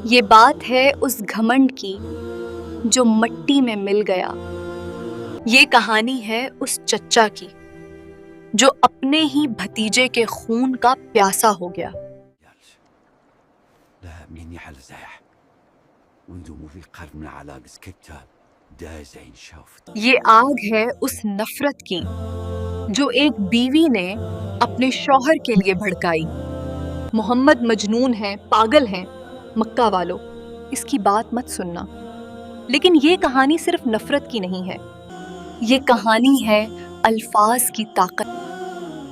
یہ بات ہے اس گھمنڈ کی جو مٹی میں مل گیا، یہ کہانی ہے اس چچا کی جو اپنے ہی بھتیجے کے خون کا پیاسا ہو گیا۔ یہ آگ ہے اس نفرت کی جو ایک بیوی نے اپنے شوہر کے لیے بھڑکائی۔ محمد مجنون ہے، پاگل ہیں، مکہ والو اس کی بات مت سننا۔ لیکن یہ کہانی صرف نفرت کی نہیں ہے، یہ کہانی ہے الفاظ کی طاقت،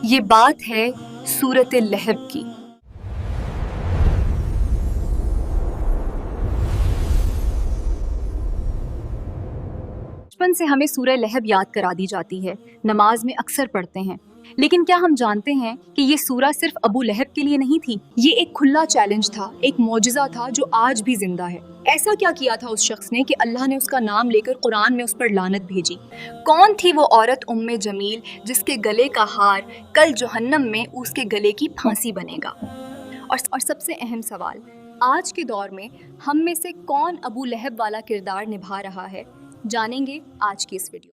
یہ بات ہے سورۃ لہب کی۔ بچپن سے ہمیں سورہ لہب یاد کرا دی جاتی ہے، نماز میں اکثر پڑھتے ہیں، لیکن کیا ہم جانتے ہیں کہ یہ سورہ صرف ابو لہب کے لیے نہیں تھی؟ یہ ایک کھلا چیلنج تھا، ایک معجزہ تھا جو آج بھی زندہ ہے۔ ایسا کیا کیا تھا اس شخص نے کہ اللہ نے اس کا نام لے کر قرآن میں اس پر لعنت بھیجی؟ کون تھی وہ عورت جمیل جس کے گلے کا ہار کل جہنم میں اس کے گلے کی پھانسی بنے گا؟ اور سب سے اہم سوال، آج کے دور میں ہم میں سے کون ابو لہب والا کردار نبھا رہا ہے؟ جانیں گے آج کی اس ویڈیو۔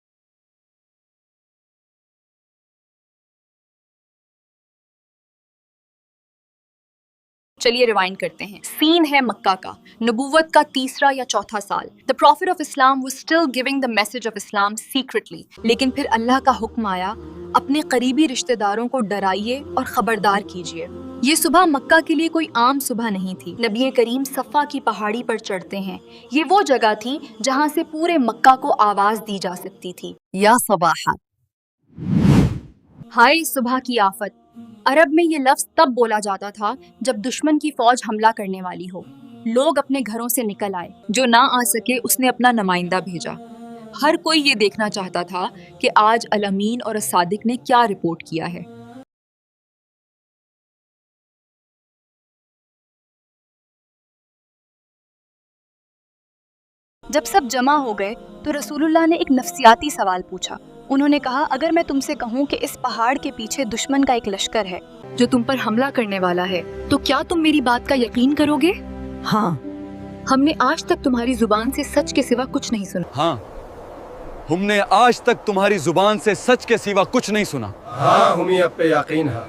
چلیے ریوائنڈ کرتے ہیں۔ سین ہے مکہ کا، نبوت کا تیسرا یا چوتھا سال۔ The Prophet of Islam was still giving the message of Islam secretly. لیکن پھر اللہ کا حکم آیا، اپنے قریبی رشتہ داروں کو ڈرائیے اور خبردار کیجیے۔ یہ صبح مکہ کے لیے کوئی عام صبح نہیں تھی۔ نبی کریم صفا کی پہاڑی پر چڑھتے ہیں، یہ وہ جگہ تھی جہاں سے پورے مکہ کو آواز دی جا سکتی تھی، یا صباحا، ہائے صبح کی آفت۔ عرب میں یہ لفظ تب بولا جاتا تھا جب دشمن کی فوج حملہ کرنے والی ہو۔ لوگ اپنے گھروں سے نکل آئے، جو نہ آ سکے اس نے اپنا نمائندہ بھیجا۔ ہر کوئی یہ دیکھنا چاہتا تھا کہ آج الامین اور الصادق نے کیا رپورٹ کیا ہے۔ جب سب جمع ہو گئے تو رسول اللہ نے ایک نفسیاتی سوال پوچھا۔ انہوں نے کہا، اگر میں تم سے کہوں کہ اس پہاڑ کے پیچھے دشمن کا ایک لشکر ہے جو تم پر حملہ کرنے والا ہے، تو کیا تم میری بات کا یقین کرو گے؟ ہاں، ہم نے آج تک تمہاری زبان سے سچ کے سوا کچھ نہیں سنا۔ ہاں، ہم نے آج تک تمہاری زبان سے سچ کے سوا کچھ نہیں سنا۔ ہاں، ہمیں اب پہ یقین ہے۔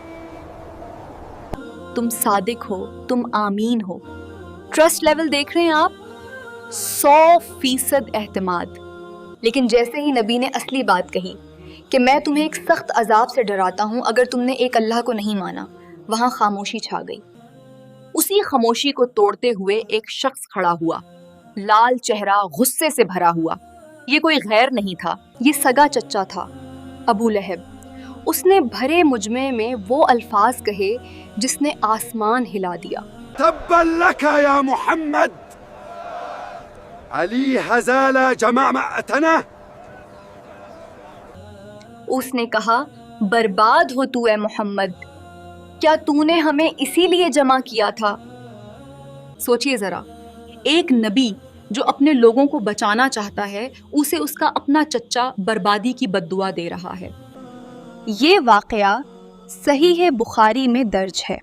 تم صادق ہو، تم آمین ہو۔ ٹرسٹ لیول دیکھ رہے ہیں آپ؟ 100% اعتماد۔ لیکن جیسے ہی نبی نے اصلی بات کہی کہ میں تمہیں ایک سخت عذاب سے ڈراتا ہوں اگر تم نے ایک اللہ کو نہیں مانا، وہاں خاموشی چھا گئی۔ اسی خاموشی کو توڑتے ہوئے ایک شخص کھڑا ہوا، لال چہرہ، غصے سے بھرا ہوا۔ یہ کوئی غیر نہیں تھا، یہ سگا چچا تھا، ابو لہب۔ اس نے بھرے مجمع میں وہ الفاظ کہے جس نے آسمان ہلا دیا۔ تبا لک یا محمد، علی ہزال جماعتنا۔ اس نے کہا، برباد ہو تو اے محمد، کیا تو نے ہمیں اسی لیے جمع کیا تھا؟ سوچئے ذرا، ایک نبی جو اپنے لوگوں کو بچانا چاہتا ہے، اسے اس کا اپنا چچا بربادی کی بد دعا دے رہا ہے۔ یہ واقعہ صحیح بخاری میں درج ہے۔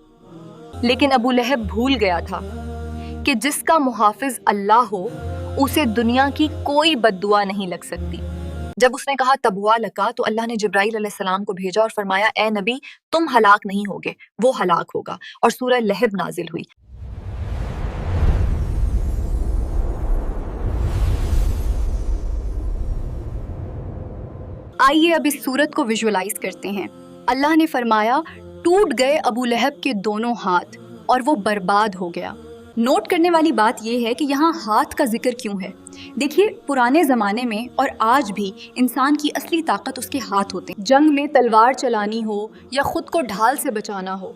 لیکن ابو لہب بھول گیا تھا کہ جس کا محافظ اللہ ہو اسے دنیا کی کوئی بد دعا نہیں لگ سکتی۔ جب اس نے کہا تبوا لکا، تو اللہ نے جبرائیل علیہ السلام کو بھیجا اور فرمایا، اے نبی تم ہلاک نہیں ہوگے، وہ ہلاک ہوگا، اور سورہ لہب نازل ہوئی۔ آئیے اب اس صورت کو ویژولائز کرتے ہیں۔ اللہ نے فرمایا، ٹوٹ گئے ابو لہب کے دونوں ہاتھ اور وہ برباد ہو گیا۔ نوٹ کرنے والی بات یہ ہے کہ یہاں ہاتھ کا ذکر کیوں ہے؟ دیکھیے، پرانے زمانے میں اور آج بھی انسان کی اصلی طاقت اس کے ہاتھ ہوتے ہیں۔ جنگ میں تلوار چلانی ہو یا خود کو ڈھال سے بچانا ہو،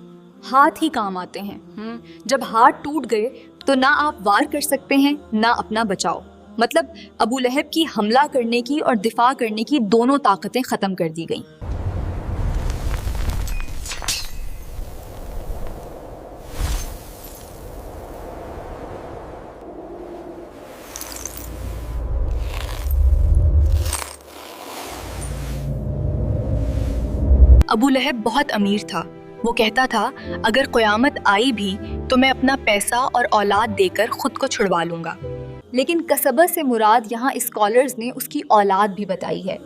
ہاتھ ہی کام آتے ہیں۔ جب ہاتھ ٹوٹ گئے تو نہ آپ وار کر سکتے ہیں نہ اپنا بچاؤ۔ مطلب ابو لہب کی حملہ کرنے کی اور دفاع کرنے کی دونوں طاقتیں ختم کر دی گئیں۔ ابو لہب بہت امیر تھا، وہ کہتا تھا اگر قیامت آئی بھی تو میں اپنا پیسہ اور اولاد دے کر خود کو چھڑوا لوں گا. لیکن کسبہ سے مراد یہاں اسکالرز نے اس کی اولاد بھی بتائی ہے،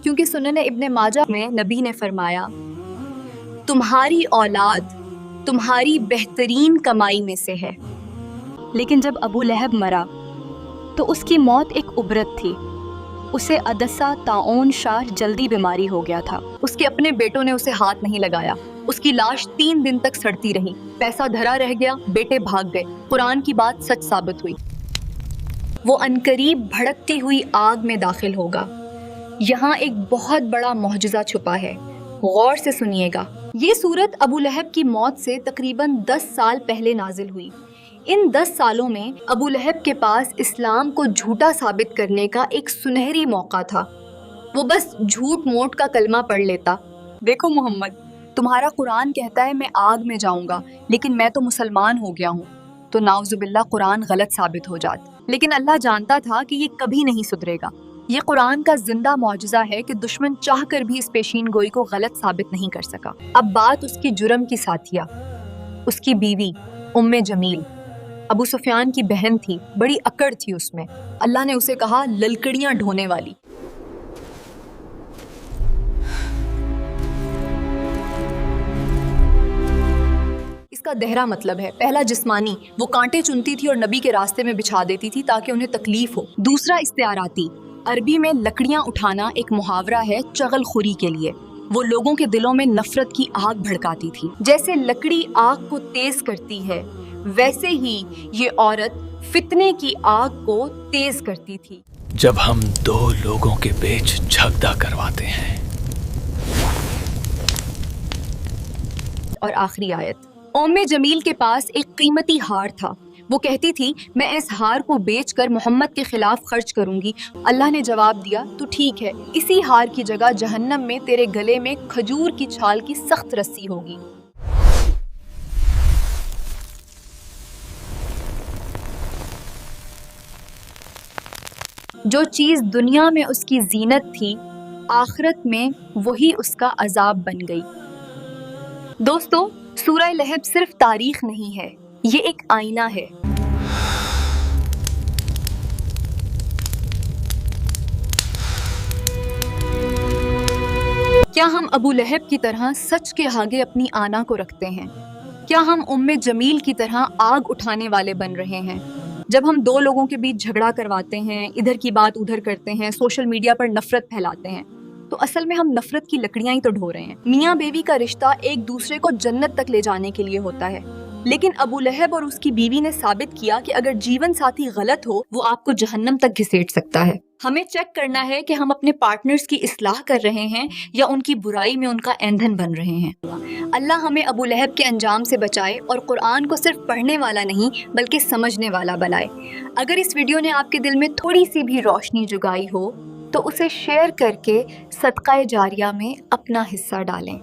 کیونکہ سنن ابن ماجہ میں نبی نے فرمایا تمہاری اولاد تمہاری بہترین کمائی میں سے ہے. لیکن جب ابو لہب مرا تو اس کی موت ایک عبرت تھی. اسے عدسہ طاعون شار جلدی بیماری ہو گیا تھا. اس کے اپنے بیٹوں نے اسے ہاتھ نہیں لگایا. اس کی لاش 3 دن تک سڑتی رہی. پیسہ دھرا رہ گیا، بیٹے بھاگ گئے. قرآن کی بات سچ ثابت ہوئی. وہ عنقریب بھڑکتی ہوئی آگ میں داخل ہوگا. یہاں ایک بہت بڑا معجزہ چھپا ہے، غور سے سنیے گا. یہ سورت ابو لہب کی موت سے تقریباً 10 سال پہلے نازل ہوئی. ان 10 سالوں میں ابو لہب کے پاس اسلام کو جھوٹا ثابت کرنے کا ایک سنہری موقع تھا. وہ بس جھوٹ موٹ کا کلمہ پڑھ لیتا. دیکھو محمد، تمہارا قرآن کہتا ہے میں آگ میں جاؤں گا، لیکن میں تو مسلمان ہو گیا ہوں. تو نعوذ باللہ قرآن غلط ثابت ہو جاتا. لیکن اللہ جانتا تھا کہ یہ کبھی نہیں سدھرے گا. یہ قرآن کا زندہ معجزہ ہے کہ دشمن چاہ کر بھی اس پیشین گوئی کو غلط ثابت نہیں کر سکا. اب بات اس کی جرم کی ساتھیہ، اس کی بیوی ام جمیل، ابو سفیان کی بہن تھی. بڑی اکڑ تھی اس میں. اللہ نے اسے کہا للکڑیاں ڈھونے والی. اس کا دہرا مطلب ہے، پہلا جسمانی، وہ کانٹے چنتی تھی اور نبی کے راستے میں بچھا دیتی تھی تاکہ انہیں تکلیف ہو. دوسرا استعاراتی، عربی میں لکڑیاں اٹھانا ایک محاورہ ہے چغل خوری کے لیے. وہ لوگوں کے دلوں میں نفرت کی آگ بھڑکاتی تھی. جیسے لکڑی آگ کو تیز کرتی ہے، ویسے ہی یہ عورت فتنے کی آگ کو تیز کرتی تھی. جب ہم 2 لوگوں کے بیچ جھگڑا کرواتے ہیں. اور آخری آیت، ام جمیل کے پاس ایک قیمتی ہار تھا. وہ کہتی تھی میں اس ہار کو بیچ کر محمد کے خلاف خرچ کروں گی. اللہ نے جواب دیا تو ٹھیک ہے، اسی ہار کی جگہ جہنم میں تیرے گلے میں کھجور کی چھال کی سخت رسی ہوگی. جو چیز دنیا میں اس کی زینت تھی، آخرت میں وہی اس کا عذاب بن گئی. دوستو، سورہ لہب صرف تاریخ نہیں ہے، یہ ایک آئینہ ہے. کیا ہم ابو لہب کی طرح سچ کے آگے اپنی آنا کو رکھتے ہیں؟ کیا ہم ام جمیل کی طرح آگ اٹھانے والے بن رہے ہیں؟ جب ہم 2 لوگوں کے بیچ جھگڑا کرواتے ہیں، ادھر کی بات ادھر کرتے ہیں، سوشل میڈیا پر نفرت پھیلاتے ہیں، تو اصل میں ہم نفرت کی لکڑیاں ہی تو ڈھو رہے ہیں. میاں بیوی کا رشتہ ایک دوسرے کو جنت تک لے جانے کے لیے ہوتا ہے. لیکن ابو لہب اور اس کی بیوی نے ثابت کیا کہ اگر جیون ساتھی غلط ہو، وہ آپ کو جہنم تک گھسیٹ سکتا ہے. ہمیں چیک کرنا ہے کہ ہم اپنے پارٹنرز کی اصلاح کر رہے ہیں یا ان کی برائی میں ان کا ایندھن بن رہے ہیں. اللہ ہمیں ابو لہب کے انجام سے بچائے اور قرآن کو صرف پڑھنے والا نہیں بلکہ سمجھنے والا بنائے. اگر اس ویڈیو نے آپ کے دل میں تھوڑی سی بھی روشنی جگائی ہو تو اسے شیئر کر کے صدقہ جاریہ میں اپنا حصہ ڈالیں.